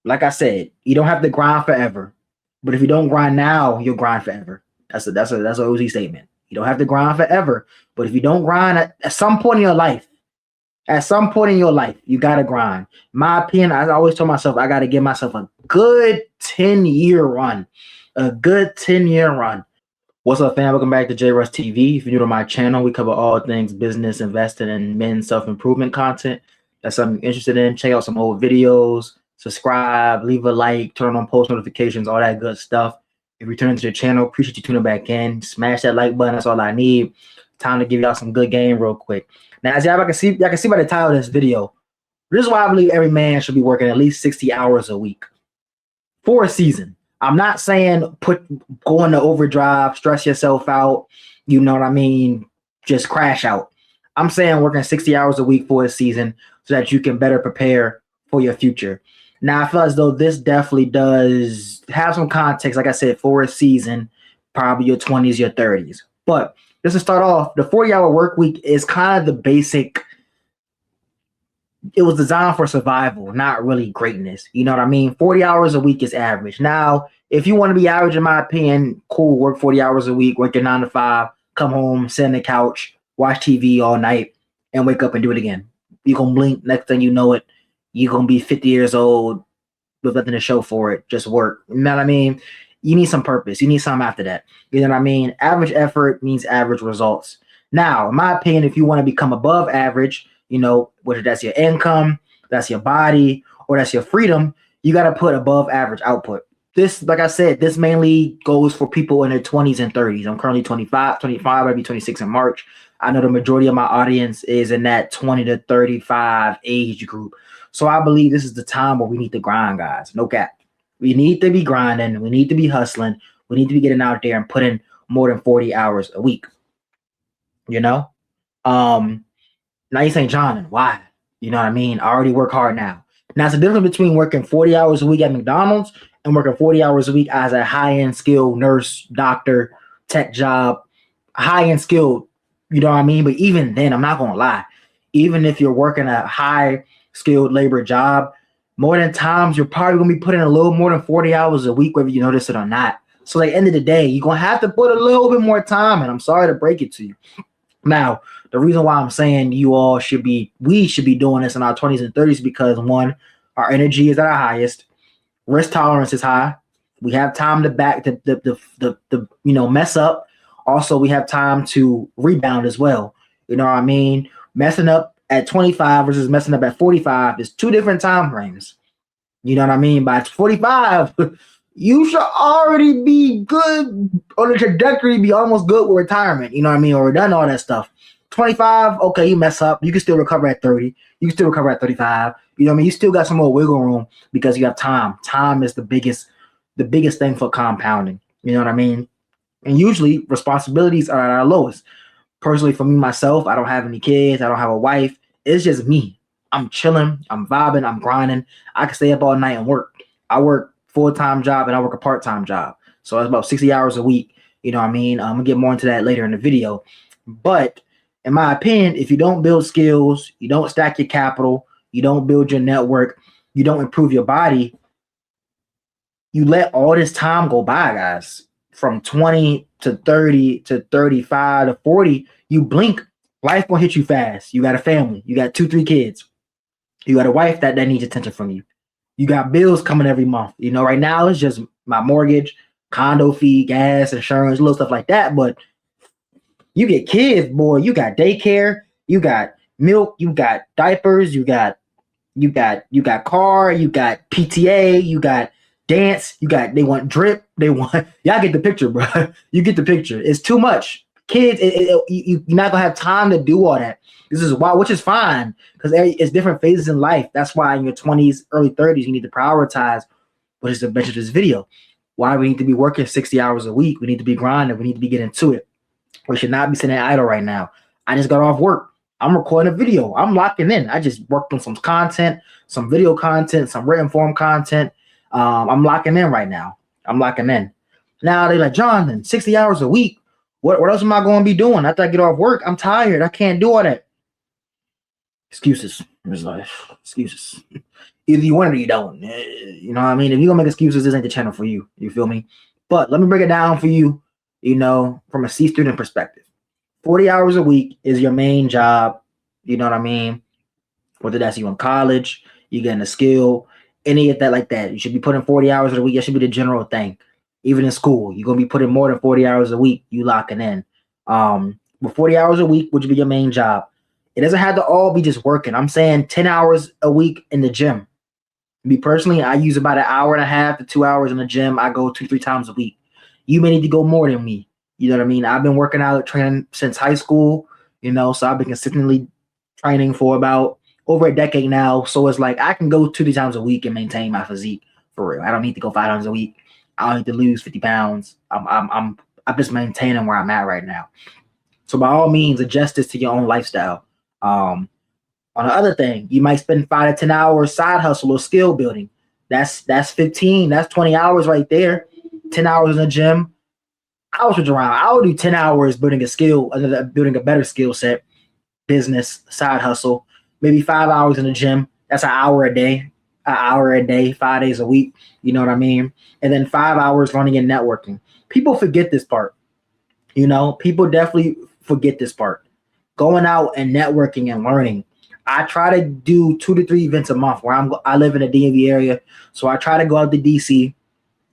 like I said, you don't have to grind forever. But if you don't grind now, you'll grind forever. That's an OZ statement. You don't have to grind forever. But if you don't grind at some point in your life, you gotta grind. My opinion, I always told myself I gotta give myself a good 10-year run. A good 10-year run. What's up, fam? Welcome back to J Russ TV. If you're new to my channel, we cover all things business, investing, and men's self-improvement content. That's something you're interested in. Check out some old videos, subscribe, leave a like, turn on post notifications, all that good stuff. If you're tuning to the channel, appreciate you tuning back in. Smash that like button. That's all I need. Time to give y'all some good game real quick. Now, as y'all can see by the title of this video, this is why I believe every man should be working at least 60 hours a week for a season. I'm not saying go into overdrive, stress yourself out, you know what I mean, just crash out. I'm saying working 60 hours a week for a season so that you can better prepare for your future. Now, I feel as though this definitely does have some context, like I said, for a season, probably your 20s, your 30s. But just to start off, the 40-hour work week is kind of the basic. It was designed for survival, not really greatness. You know what I mean? 40 hours a week is average. Now, if you want to be average, in my opinion, cool, work 40 hours a week, work your 9 to 5, come home, sit on the couch, watch TV all night, and wake up and do it again. You're going to blink. Next thing you know it, you're going to be 50 years old with nothing to show for it. Just work. You know what I mean? You need some purpose. You need something after that. You know what I mean? Average effort means average results. Now, in my opinion, if you want to become above average, you know, whether that's your income, that's your body, or that's your freedom, you got to put above average output. This, like I said, this mainly goes for people in their 20s and 30s. I'm currently 25, I'll be 26 in March. I know the majority of my audience is in that 20 to 35 age group. So I believe this is the time where we need to grind, guys. No cap. We need to be grinding. We need to be hustling. We need to be getting out there and putting more than 40 hours a week. You know? Now you're saying, John, why? You know what I mean? I already work hard now. Now, it's the difference between working 40 hours a week at McDonald's and working 40 hours a week as a high-end skilled nurse, doctor, tech job, high-end skilled, you know what I mean? But even then, I'm not going to lie. Even if you're working a high-skilled labor job, more than times, you're probably going to be putting a little more than 40 hours a week, whether you notice it or not. So at the end of the day, you're going to have to put a little bit more time, and I'm sorry to break it to you. Now, the reason why I'm saying we should be doing this in our 20s and 30s because, one, our energy is at our highest, risk tolerance is high. We have time to mess up. Also, we have time to rebound as well. You know what I mean? Messing up at 25 versus messing up at 45 is two different time frames. You know what I mean? By 45, you should already be good on the trajectory, be almost good with retirement. You know what I mean? Or done all that stuff. 25, okay, you mess up. You can still recover at 30. You can still recover at 35. You know what I mean? You still got some more wiggle room because you have time. Time is the biggest thing for compounding. You know what I mean? And usually responsibilities are at our lowest. Personally, for me, myself, I don't have any kids. I don't have a wife. It's just me. I'm chilling. I'm vibing. I'm grinding. I can stay up all night and work. I work full-time job and I work a part-time job. So that's about 60 hours a week. You know what I mean? I'm going to get more into that later in the video. But in my opinion, if you don't build skills, you don't stack your capital, you don't build your network, you don't improve your body, you let all this time go by, guys. From 20 to 30 to 35 to 40, you blink, life gonna hit you fast. You got a family, you got 2-3 kids, you got a wife that needs attention from you. You got bills coming every month. You know, right now it's just my mortgage, condo fee, gas, insurance, little stuff like that. But you get kids, boy, you got daycare, you got milk, you got diapers, you got car, you got PTA, you got dance, they want drip, y'all get the picture, bro. You get the picture. It's too much. Kids, you're not gonna have time to do all that. This is why, which is fine, because it's different phases in life. That's why in your 20s, early 30s, you need to prioritize what is the benefit of this video. Why we need to be working 60 hours a week. We need to be grinding. We need to be getting to it. We should not be sitting idle right now. I just got off work. I'm recording a video. I'm locking in. I just worked on some content, some video content, some written form content. I'm locking in right now. I'm locking in. Now they're like, Jonathan, 60 hours a week. What else am I going to be doing after I get off work? I'm tired. I can't do all that. excuses. It's like excuses. Either you want it or you don't. You know what I mean? If you're gonna make excuses, this ain't the channel for you. You feel me? But let me break it down for you, you know, from a C student perspective. 40 hours a week is your main job. You know what I mean? Whether that's you in college, you getting a skill, any of that like that. You should be putting 40 hours a week. That should be the general thing. Even in school, you're gonna be putting more than 40 hours a week, you locking in. But 40 hours a week, which would be your main job. It doesn't have to all be just working. I'm saying 10 hours a week in the gym. Me personally, I use about an hour and a half to 2 hours in the gym. I go 2-3 times a week. You may need to go more than me. You know what I mean? I've been working out, training since high school, you know, so I've been consistently training for about over a decade now. So it's like I can go 2-3 times a week and maintain my physique for real. I don't need to go 5 times a week. I don't need to lose 50 pounds. I'm just maintaining where I'm at right now. So by all means, adjust this to your own lifestyle. On the other thing, you might spend 5 to 10 hours side hustle or skill building. That's 15. That's 20 hours right there. 10 hours in the gym. I would switch around. I would do 10 hours building a skill, building a better skill set, business, side hustle. Maybe 5 hours in the gym. That's an hour a day, 5 days a week. You know what I mean? And then 5 hours learning and networking. People forget this part. You know, people definitely forget this part. Going out and networking and learning. I try to do 2 to 3 events a month where I live in the DMV area. So I try to go out to DC,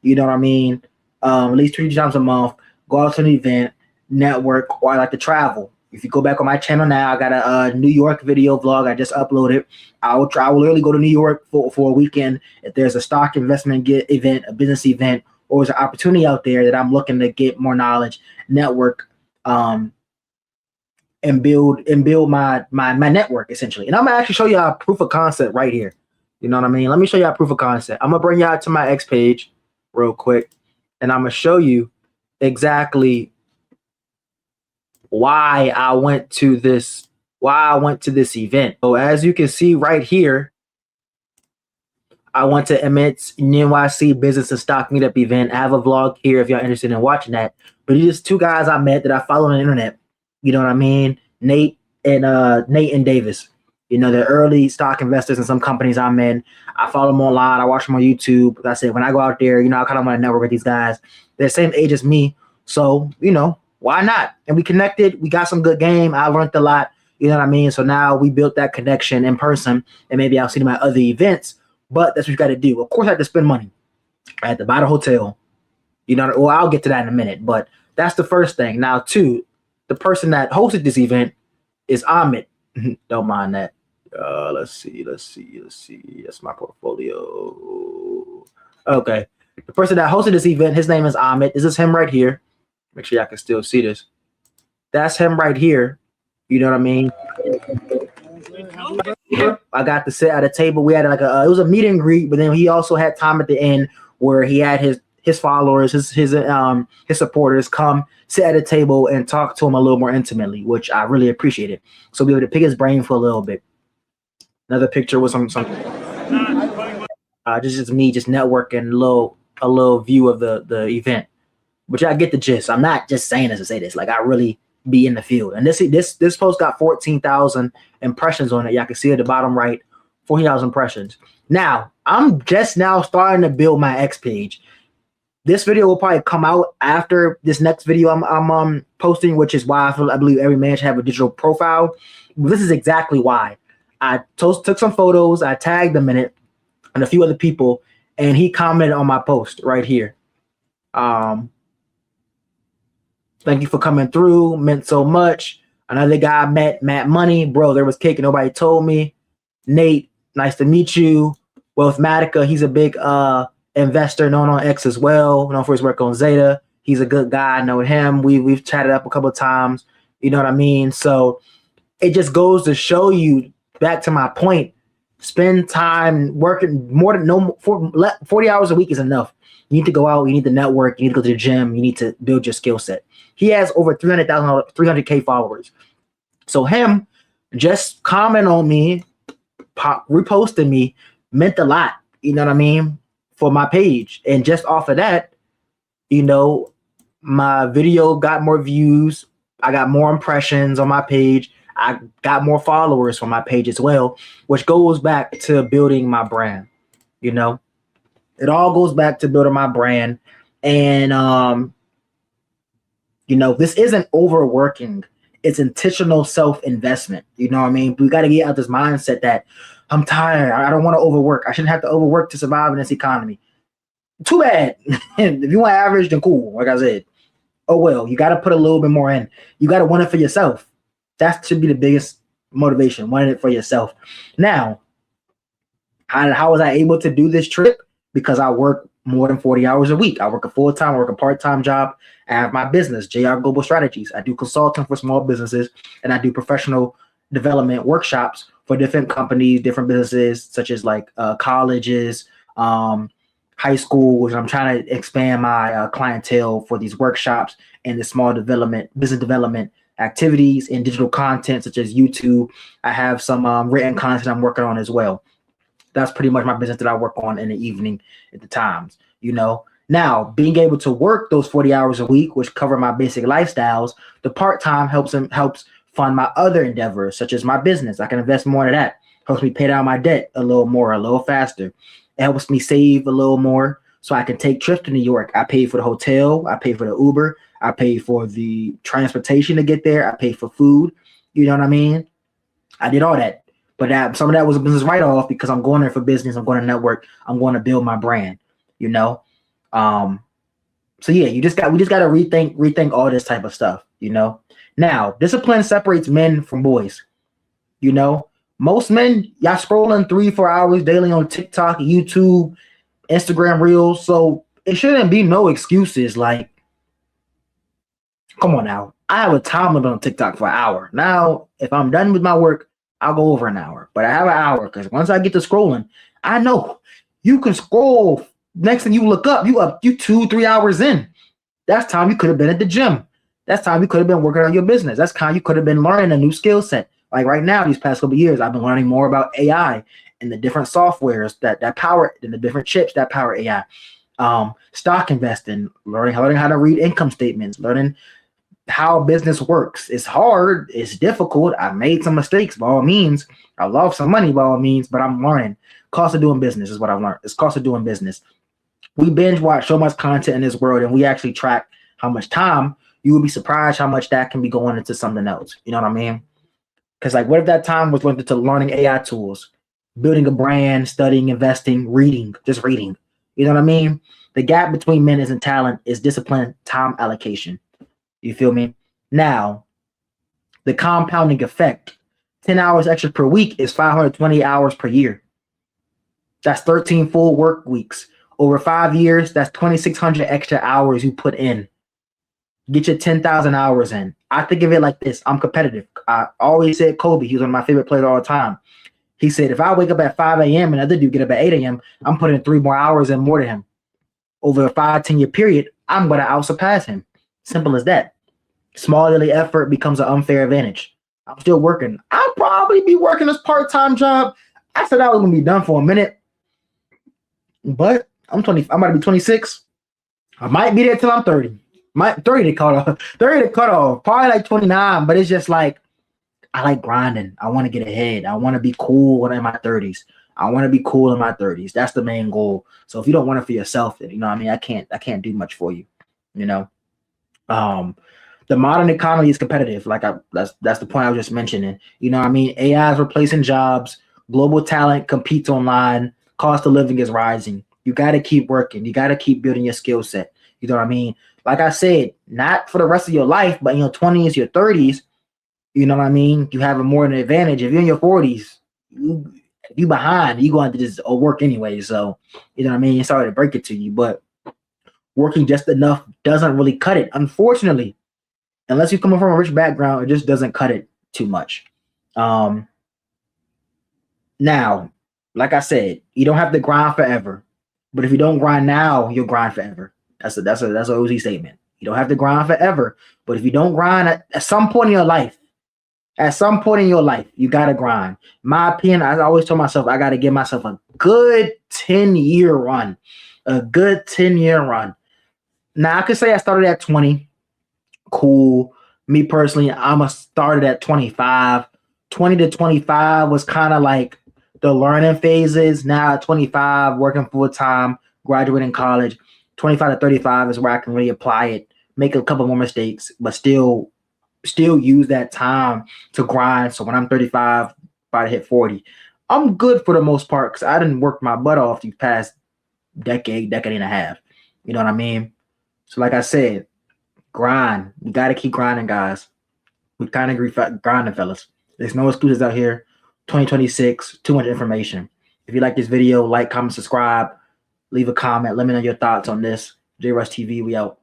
you know what I mean? At least 3 times a month, go out to an event, network, or I like to travel. If you go back on my channel now, I got a New York video vlog I just uploaded. I will literally go to New York for a weekend. If there's a stock investment event, a business event, or there's an opportunity out there that I'm looking to get more knowledge, network, and build my network essentially. And I'm gonna actually show you a proof of concept right here. You know what I mean? Let me show you a proof of concept. I'm gonna bring y'all to my X page real quick, and I'm gonna show you exactly why I went to this event. So as you can see right here, I went to Emmett's NYC Business and Stock Meetup event. I have a vlog here if y'all interested in watching that. But these are 2 guys I met that I follow on the internet. You know what I mean? Nate and Davis. You know, they're early stock investors in some companies I'm in. I follow them online. I watch them on YouTube. Like I said, when I go out there, you know, I kind of want to network with these guys. They're the same age as me. So, you know, why not? And we connected. We got some good game. I learned a lot. You know what I mean? So now we built that connection in person, and maybe I'll see them at other events. But that's what you got to do. Of course, I had to spend money. I had to buy the hotel. You know, well, I'll get to that in a minute. But that's the first thing. Now, 2, the person that hosted this event is Ahmed. Don't mind that. Let's see. That's my portfolio. Okay. The person that hosted this event, his name is Ahmed. This is him right here. Make sure y'all can still see this. That's him right here. You know what I mean? I got to sit at a table. We had like it was a meet and greet, but then he also had time at the end where he had his followers, his supporters come sit at a table and talk to him a little more intimately, which I really appreciated. So we were able to pick his brain for a little bit. Another picture with some just me just networking a little view of the event. But y'all get the gist. I'm not just saying this to say this. Like I really be in the field. And this post got 14,000 impressions on it. Y'all can see at the bottom right, 14,000 impressions. Now, I'm just now starting to build my X page. This video will probably come out after this next video I'm posting, which is why I believe every man should have a digital profile. This is exactly why. I took some photos, I tagged them in it, and a few other people, and he commented on my post right here. Thank you for coming through. Meant so much. Another guy I met, Matt Money. Bro, there was cake and nobody told me. Nate, nice to meet you. Wealthmatica, he's a big investor known on X as well, known for his work on Zeta. He's a good guy. I know him. We've chatted up a couple of times. You know what I mean? So it just goes to show you, back to my point, spend time working 40 hours a week is enough. You need to go out, you need to network, you need to go to the gym, you need to build your skill set. He has over 300K followers. So him just comment on me, reposting me meant a lot, you know what I mean, for my page. And just off of that, you know, my video got more views. I got more impressions on my page. I got more followers from my page as well, which goes back to building my brand. You know, it all goes back to building my brand. And, this isn't overworking. It's intentional self-investment. You know what I mean? We got to get out this mindset that I'm tired. I don't want to overwork. I shouldn't have to overwork to survive in this economy. Too bad. If you want average, then cool. Like I said, oh well. You got to put a little bit more in. You got to want it for yourself. That should be the biggest motivation. Wanting it for yourself. Now, how was I able to do this trip? Because I work more than 40 hours a week. I work a full-time, I work a part-time job. I have my business, JR Global Strategies. I do consulting for small businesses, and I do professional development workshops for different companies, different businesses, such as like colleges, high schools. I'm trying to expand my clientele for these workshops and the small business development activities and digital content, such as YouTube. I have some written content I'm working on as well. That's pretty much my business that I work on in the evening at the times, Now, being able to work those 40 hours a week, which cover my basic lifestyles, the part-time helps fund my other endeavors, such as my business. I can invest more into that. Helps me pay down my debt a little more, a little faster. It helps me save a little more so I can take trips to New York. I pay for the hotel. I pay for the Uber. I pay for the transportation to get there. I pay for food. You know what I mean? I did all that. But some of that was a business write-off because I'm going there for business. I'm going to network. I'm going to build my brand, So yeah, we just got to rethink all this type of stuff, Now, discipline separates men from boys. Most men, y'all scrolling 3-4 hours daily on TikTok, YouTube, Instagram Reels. So it shouldn't be no excuses. Like, come on now. I have a time limit on TikTok for an hour. Now, if I'm done with my work, I'll go over an hour, but I have an hour because once I get to scrolling, I know you can scroll. Next thing you look up, you 2-3 hours in. That's time you could have been at the gym. That's time you could have been working on your business. That's time you could have been learning a new skill set. Like right now, these past couple of years, I've been learning more about AI and the different softwares that power and the different chips that power AI. Stock investing, learning how to read income statements, learning how business works. It's hard. It's difficult. I made some mistakes by all means. I lost some money by all means, but I'm learning. Cost of doing business is what I've learned. It's cost of doing business. We binge watch so much content in this world and we actually track how much time. You would be surprised how much that can be going into something else. You know what I mean? Because like, what if that time was went into learning AI tools, building a brand, studying, investing, reading, just reading. You know what I mean? The gap between men and talent is discipline, time allocation. You feel me? Now, the compounding effect, 10 hours extra per week is 520 hours per year. That's 13 full work weeks. Over 5 years, that's 2,600 extra hours you put in. Get your 10,000 hours in. I think of it like this. I'm competitive. I always said Kobe. He was one of my favorite players all the time. He said, if I wake up at 5 a.m. and another dude get up at 8 a.m., I'm putting 3 more hours in more than him. Over a 5-10 year period, I'm going to outsurpass him. Simple as that. Small daily effort becomes an unfair advantage. I'm still working. I'll probably be working this part-time job. I said I was going to be done for a minute. But I'm 20. I'm about to be 26. I might be there till I'm 30. 30 to cut off. 30 to cut off. Probably like 29. But it's just like, I like grinding. I want to get ahead. I want to be cool when I'm in my 30s. I want to be cool in my 30s. That's the main goal. So if you don't want it for yourself, then, you know what I mean? I can't do much for you, The modern economy is competitive. That's the point I was just mentioning. You know what I mean? AI is replacing jobs. Global talent competes online. Cost of living is rising. You got to keep working. You got to keep building your skill set. You know what I mean? Like I said, not for the rest of your life, but in your 20s, your 30s, you know what I mean? You have more of an advantage. If you're in your 40s, you behind, you're going to just work anyway. So, you know what I mean? Sorry to break it to you, but working just enough doesn't really cut it, unfortunately. Unless you're coming from a rich background, it just doesn't cut it too much. Now, like I said, you don't have to grind forever. But if you don't grind now, you'll grind forever. That's an OZ statement. You don't have to grind forever. But if you don't grind at some point in your life, you got to grind. My opinion, I always tell myself, I got to give myself a good 10-year run. A good 10-year run. Now, I could say I started at 20. Cool. Me personally, I'm a started at 25. 20 to 25 was kind of like the learning phases. Now at 25, working full time, graduating college. 25 to 35 is where I can really apply it, make a couple more mistakes, but still use that time to grind. So when I'm 35, about to hit 40, I'm good for the most part because I didn't work my butt off these past decade and a half. You know what I mean? So like I said, grind. We got to keep grinding, guys. We kind of agree grinding, fellas. There's no excuses out here. 2026, too much information. If you like this video, like, comment, subscribe, leave a comment. Let me know your thoughts on this. JRush TV, we out.